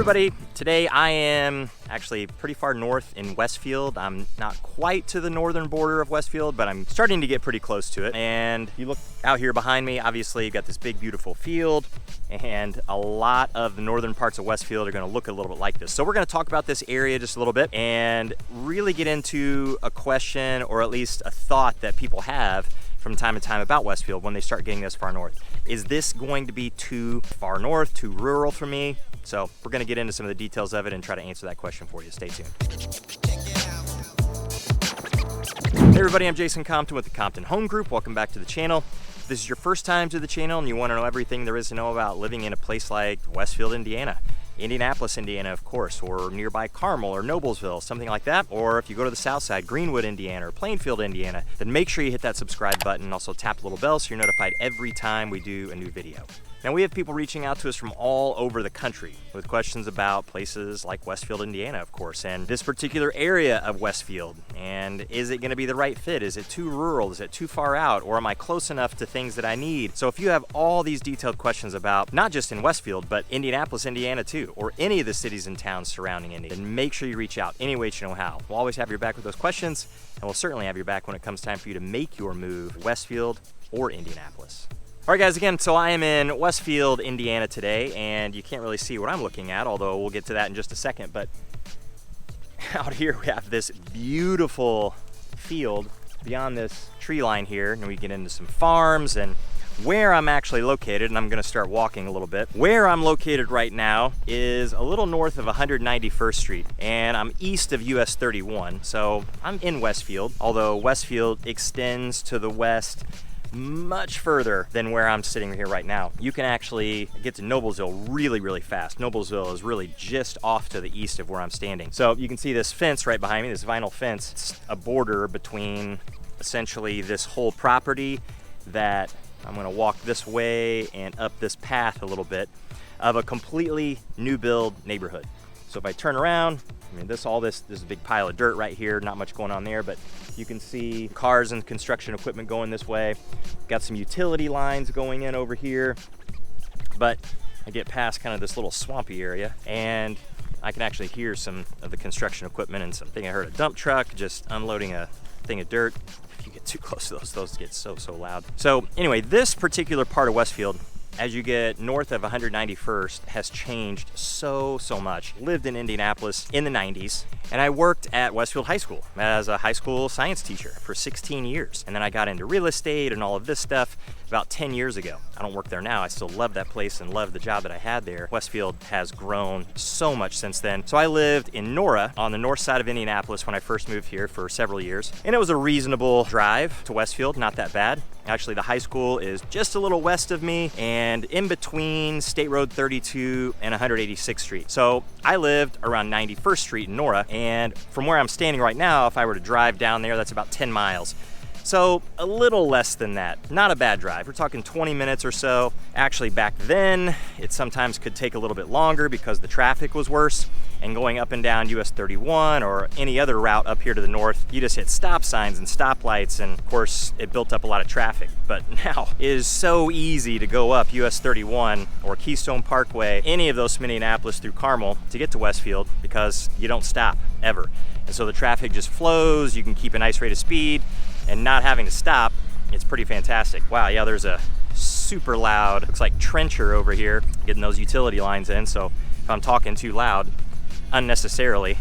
everybody, today I am actually pretty far north in Westfield. I'm not quite to the northern border of Westfield, but I'm starting to get pretty close to it. And you look out here behind me, obviously you've got this big beautiful field, and a lot of the northern parts of Westfield are going to look a little bit like this. So we're going to talk about this area just a little bit and really get into a question, or at least a thought that people have from time to time about Westfield when they start getting this far north. Is this going to be too far north, too rural for me? So we're gonna get into some of the details of it and try to answer that question for you. Stay tuned. Hey everybody, I'm Jason Compton with the Compton Home Group. Welcome back to the channel. If this is your first time to the channel and you wanna know everything there is to know about living in a place like Westfield, Indiana, Indianapolis, Indiana, of course, or nearby Carmel or Noblesville, something like that. Or if you go to the south side, Greenwood, Indiana, or Plainfield, Indiana, then make sure you hit that subscribe button. Also tap the little bell so you're notified every time we do a new video. Now we have people reaching out to us from all over the country with questions about places like Westfield, Indiana, of course, and this particular area of Westfield. And is it gonna be the right fit? Is it too rural? Is it too far out? Or am I close enough to things that I need? So if you have all these detailed questions about not just in Westfield, but Indianapolis, Indiana too, or any of the cities and towns surrounding Indy, then make sure you reach out any way you know how. We'll always have your back with those questions, and we'll certainly have your back when it comes time for you to make your move, Westfield or Indianapolis. All right guys, again, so I am in Westfield, Indiana today, and you can't really see what I'm looking at, although we'll get to that in just a second, but out here we have this beautiful field beyond this tree line here, and we get into some farms. And where I'm actually located, and I'm gonna start walking a little bit, where I'm located right now is a little north of 191st Street, and I'm east of US 31, so I'm in Westfield, although Westfield extends to the west much further than where I'm sitting here right now. You can actually get to Noblesville really fast. Noblesville is really just off to the east of where I'm standing. So you can see this fence right behind me, this vinyl fence. It's a border between essentially this whole property that I'm gonna walk this way and up this path a little bit of a completely new build neighborhood. So if I turn around, I mean, this is a big pile of dirt right here, not much going on there, but you can see cars and construction equipment going this way. Got some utility lines going in over here, but I get past kind of this little swampy area and I can actually hear some of the construction equipment and something. I heard a dump truck just unloading a thing of dirt. If you get too close to those get so loud. So anyway, this particular part of Westfield, as you get north of 191st, has changed so much. Lived in Indianapolis in the 90s, and I worked at Westfield High School as a high school science teacher for 16 years. And then I got into real estate and all of this stuff about 10 years ago. I don't work there now. I still love that place and love the job that I had there. Westfield has grown so much since then. So I lived in Nora on the north side of Indianapolis when I first moved here for several years. And it was a reasonable drive to Westfield, not that bad. Actually, the high school is just a little west of me and in between State Road 32 and 186th Street. So I lived around 91st Street in Nora, and from where I'm standing right now, if I were to drive down there, that's about 10 miles. So a little less than that. Not a bad drive. We're talking 20 minutes or so. Actually, back then, it sometimes could take a little bit longer because the traffic was worse. And going up and down US 31 or any other route up here to the north, you just hit stop signs and stoplights, and of course it built up a lot of traffic. But now it is so easy to go up US 31 or Keystone Parkway, any of those from Indianapolis through Carmel to get to Westfield because you don't stop ever. And so the traffic just flows, you can keep a nice rate of speed and not having to stop. It's pretty fantastic. Wow, yeah, there's a super loud, looks like trencher over here, getting those utility lines in. So if I'm talking too loud, unnecessarily,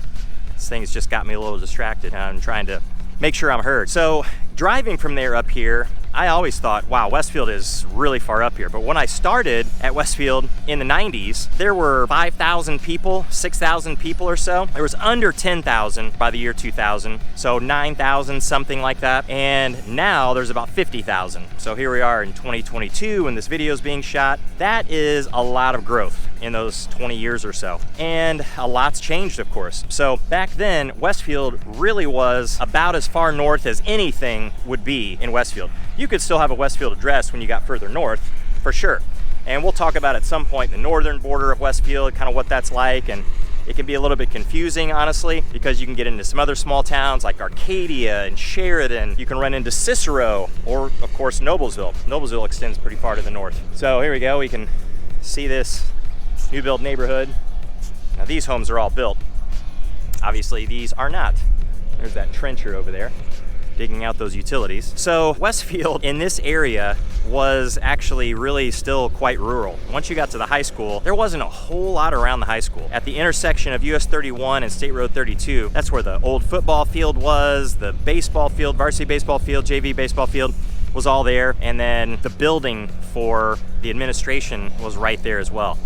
this thing's just got me a little distracted. I'm trying to make sure I'm heard. So driving from there up here, I always thought, wow, Westfield is really far up here. But when I started at Westfield in the 90s, there were 5,000 people, 6,000 people or so. There was under 10,000 by the year 2000, so 9,000, something like that. And now there's about 50,000. So here we are in 2022 when this video is being shot. That is a lot of growth in those 20 years or so. And a lot's changed, of course. So back then, Westfield really was about as far north as anything would be in Westfield. You could still have a Westfield address when you got further north, for sure. And we'll talk about at some point the northern border of Westfield, kind of what that's like. And it can be a little bit confusing, honestly, because you can get into some other small towns like Arcadia and Sheridan. You can run into Cicero or, of course, Noblesville. Noblesville extends pretty far to the north. So here we go. We can see this new build neighborhood. these homes are all built. Obviously, these are not. There's that trencher over there, digging out those utilities. So Westfield in this area was actually really still quite rural. Once you got to the high school, there wasn't a whole lot around the high school. At the intersection of US 31 and State Road 32, that's where the old football field was, the baseball field, varsity baseball field, JV baseball field was all there, and then the building for the administration was right there as well.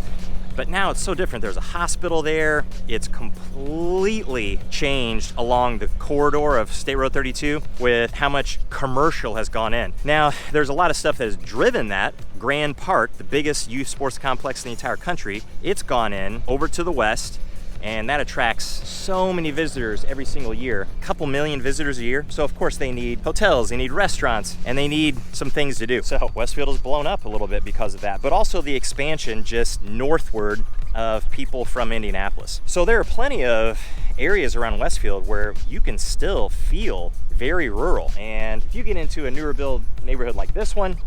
But now it's so different. There's a hospital there. It's completely changed along the corridor of State Road 32 with how much commercial has gone in. Now, there's a lot of stuff that has driven that. Grand Park, the biggest youth sports complex in the entire country, it's gone in over to the west, and that attracts so many visitors every single year. A couple million visitors a year. So of course they need hotels, they need restaurants, and they need some things to do. So Westfield has blown up a little bit because of that, but also the expansion just northward of people from Indianapolis. So there are plenty of areas around Westfield where you can still feel very rural. And if you get into a newer build neighborhood like this one,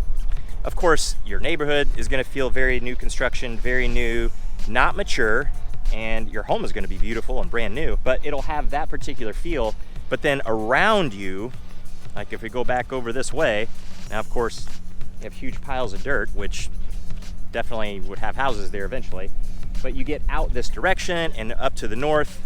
of course your neighborhood is gonna feel very new construction, very new, not mature, and your home is going to be beautiful and brand new, but it'll have that particular feel. But then around you, like if we go back over this way, now of course you have huge piles of dirt, which definitely would have houses there eventually, but you get out this direction and up to the north,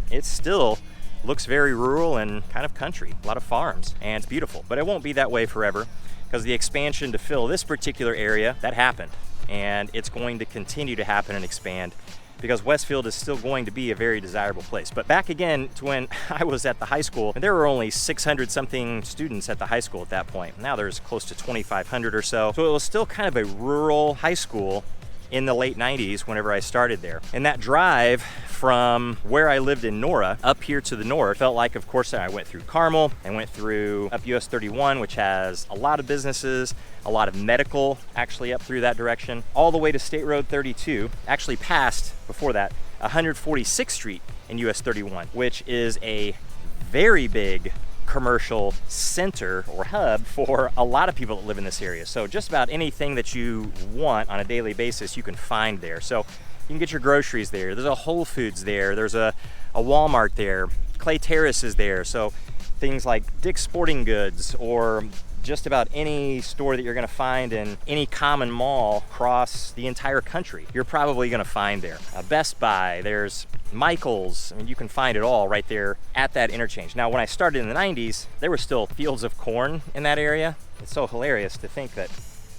it still looks very rural and kind of country, a lot of farms, and it's beautiful. But it won't be that way forever, because the expansion to fill this particular area, that happened, and it's going to continue to happen and expand, because Westfield is still going to be a very desirable place. But back again to when I was at the high school, and there were only 600 something students at the high school at that point. Now there's close to 2,500 or so. So it was still kind of a rural high school in the late 90s whenever I started there. And that drive from where I lived in Nora up here to the north felt like, of course, I went through Carmel, I went through up US 31, which has a lot of businesses, a lot of medical actually up through that direction, all the way to State Road 32, actually past, before that, 146th Street in US 31, which is a very big commercial center or hub for a lot of people that live in this area. So just about anything that you want on a daily basis, you can find there. So you can get your groceries there. There's a Whole Foods there. There's a Walmart there. Clay Terrace is there. So things like Dick's Sporting Goods, or just about any store that you're going to find in any common mall across the entire country, you're probably going to find there. Best Buy, there's Michael's. I mean, you can find it all right there at that interchange. Now, when I started in the 90s, there were still fields of corn in that area. It's so hilarious to think that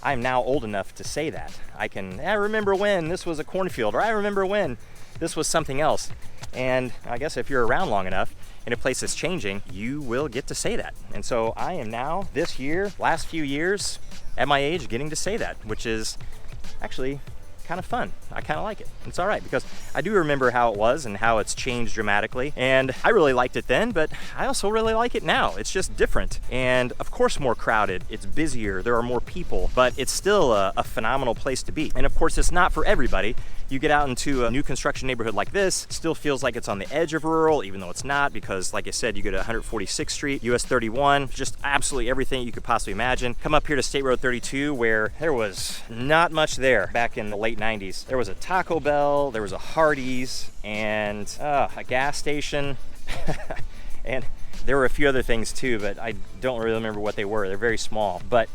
I'm now old enough to say that. I remember when this was a cornfield, or I remember when this was something else. And I guess if you're around long enough in a place that's changing, you will get to say that. And so I am now, this year, last few years, at my age, getting to say that, which is actually kind of fun. I kind of like it. It's all right, because I do remember how it was and how it's changed dramatically. And I really liked it then, but I also really like it now. It's just different. And of course, more crowded. It's busier. There are more people, but it's still a phenomenal place to be. And of course, it's not for everybody. You get out into a new construction neighborhood like this, still feels like it's on the edge of rural, even though it's not, because like I said, you go to 146th Street, US 31, just absolutely everything you could possibly imagine. Come up here to State Road 32, where there was not much there back in the late 90s. There was a Taco Bell, there was a Hardee's, and a gas station. And there were a few other things too, but I don't really remember what they were. They're very small, but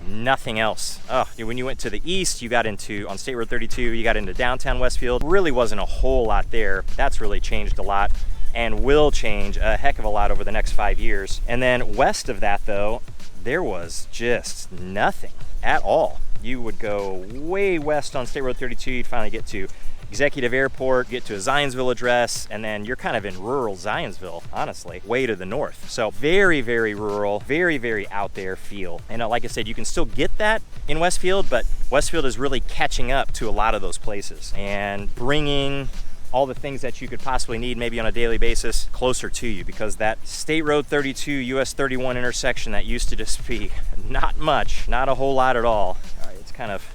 nothing else. When you went to the east, you got into, on State Road 32, you got into downtown Westfield. Really wasn't a whole lot there. That's really changed a lot and will change a heck of a lot over the next 5 years. And then west of that though, there was just nothing at all. You would go way west on State Road 32, you'd finally get to Executive Airport, get to a Zionsville address, and then you're kind of in rural Zionsville, honestly, way to the north. So very, very rural, very, very out there feel. And like I said, you can still get that in Westfield, but Westfield is really catching up to a lot of those places and bringing all the things that you could possibly need maybe on a daily basis closer to you, because that State Road 32, US 31 intersection that used to just be not much, not a whole lot at all. All right, it's kind of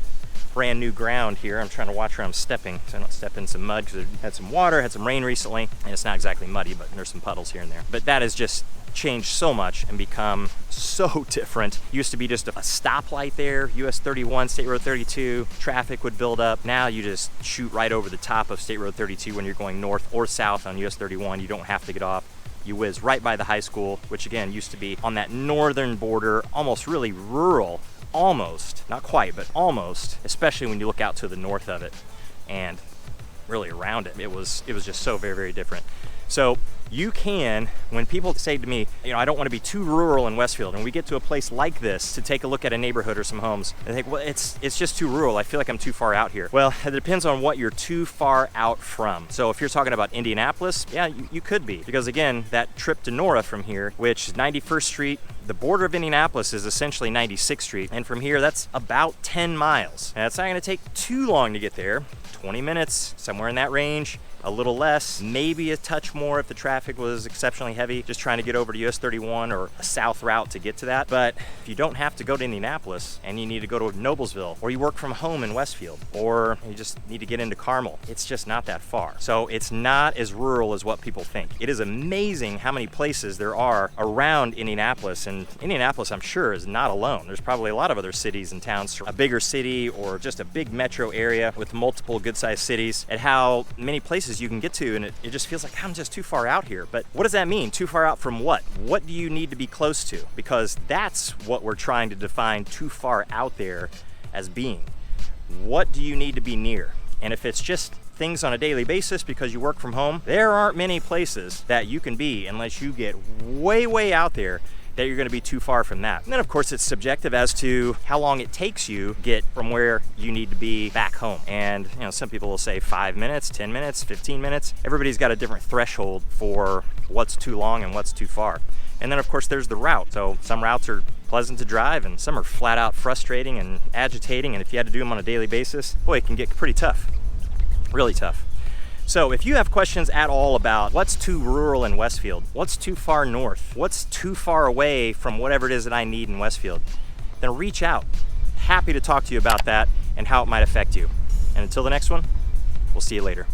brand new ground here. I'm trying to watch where I'm stepping so I don't step in some mud, because it had some water, had some rain recently, and it's not exactly muddy, but there's some puddles here and there. But that has just changed so much and become so different. Used to be just a stoplight there, US 31, State Road 32, traffic would build up. Now you just shoot right over the top of State Road 32 when you're going north or south on US 31. You don't have to get off. You whiz right by the high school, which again used to be on that northern border, almost really rural, almost, not quite, but almost, especially when you look out to the north of it and really around it. It was just so very, very different. So you can, when people say to me, I don't want to be too rural in Westfield, and we get to a place like this to take a look at a neighborhood or some homes, and think, well, it's just too rural. I feel like I'm too far out here. Well, it depends on what you're too far out from. So if you're talking about Indianapolis, yeah, you could be. Because again, that trip to Nora from here, which is 91st Street, the border of Indianapolis is essentially 96th Street. And from here, that's about 10 miles. And it's not gonna take too long to get there. 20 minutes, somewhere in that range. A little less, maybe a touch more if the traffic was exceptionally heavy, just trying to get over to US 31 or a south route to get to that. But if you don't have to go to Indianapolis and you need to go to Noblesville, or you work from home in Westfield, or you just need to get into Carmel, it's just not that far. So it's not as rural as what people think. It is amazing how many places there are around Indianapolis, and Indianapolis, I'm sure, is not alone. There's probably a lot of other cities and towns, a bigger city or just a big metro area with multiple good-sized cities, and how many places you can get to, and it just feels like I'm just too far out here. But what does that mean? Too far out from what? What do you need to be close to? Because that's what we're trying to define too far out there as being. What do you need to be near? And if it's just things on a daily basis because you work from home, there aren't many places that you can be unless you get way, way out there that you're going to be too far from that. And then of course it's subjective as to how long it takes you to get from where you need to be back home. And some people will say 5 minutes, 10 minutes, 15 minutes. Everybody's got a different threshold for what's too long and what's too far. And then of course there's the route. So some routes are pleasant to drive and some are flat out frustrating and agitating. And if you had to do them on a daily basis, boy, it can get pretty tough, really tough. So if you have questions at all about what's too rural in Westfield, what's too far north, what's too far away from whatever it is that I need in Westfield, then reach out. Happy to talk to you about that and how it might affect you. And until the next one, we'll see you later.